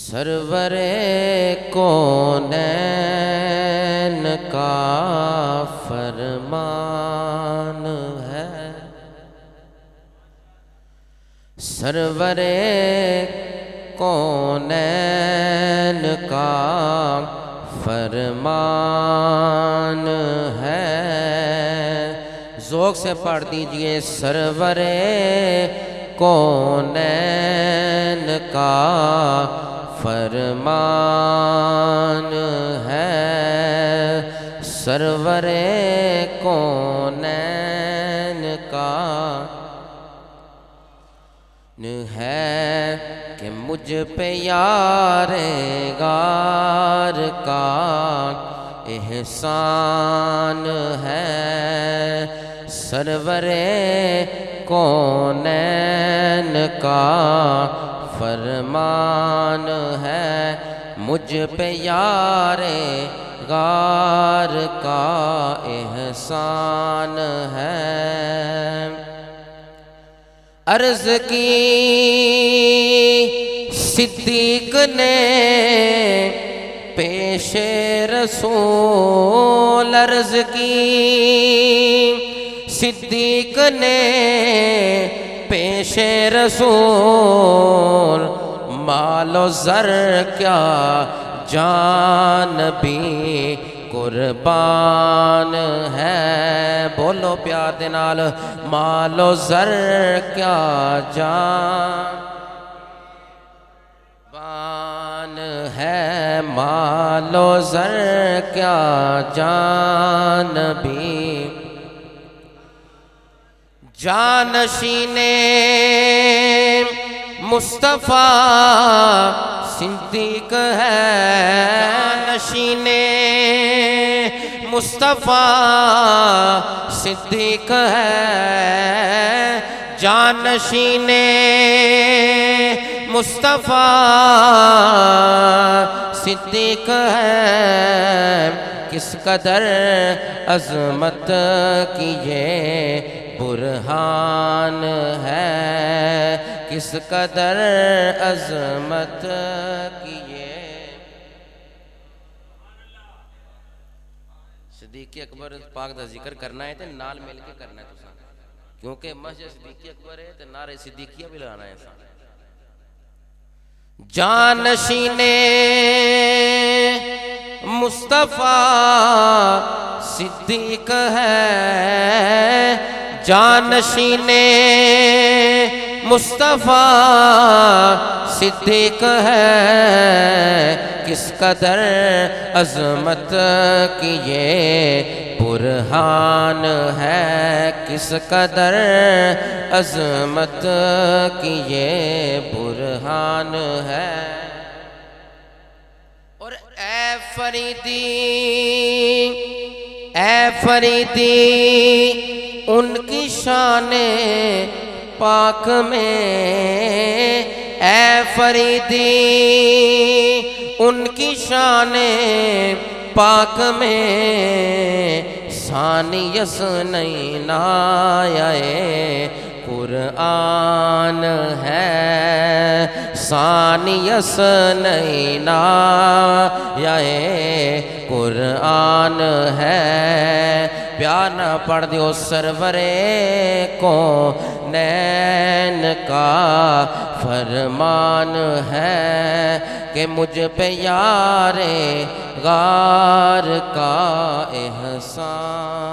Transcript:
سرور کونین کا فرمان ہے، سرور کونین کا فرمان ہے۔ ذوق سے پڑھ دیجئے، سرور کونین کا فرمان ہے، سرور کونین کا ہے کہ مجھ پہ یار غار کا احسان ہے، سرور کونین کا فرمان ہے، مجھ پہ یار غار کا احسان ہے۔ عرض کی صدیق نے پیش رسول، عرض کی صدیق نے پیش رسول، مال و زر کیا جان بھی قربان ہے، بولو پیار دے نال، مال و زر کیا جان ہے، مال و زر کیا جان بھی جانشین مصطفیٰ صدیق ہے، جانشین مصطفیٰ صدیق ہے، جانشین مصطفیٰ صدیق ہے، کس قدر عظمت کی یہ برہان ہے، کس قدر عظمت کی یہ صدیق اکبر پاک دا ذکر کرنا ہے تے نال مل کے کرنا ہے تساں، کیونکہ مسجد صدیق اکبر ہے تے نعرہ صدیقیہ بھی لگانا ہے سا۔ جانشین مصطفیٰ صدیق ہے، جانشین مصطفیٰ صدیق ہے، کس قدر عظمت کی یہ برہان ہے، کس قدر عظمت کی یہ برہان ہے۔ اور اے فریدی ان کی شان پاک میں، اے فریدی ان کی شان پاک میں، ثانیس نہیں نایہ قرآن ہے، ثانیس نہیں نایہ قرآن ہے، پیار نہ پڑھ دیو، سرور کونین کا فرمان ہے کہ مجھ پہ یار غار کا احسان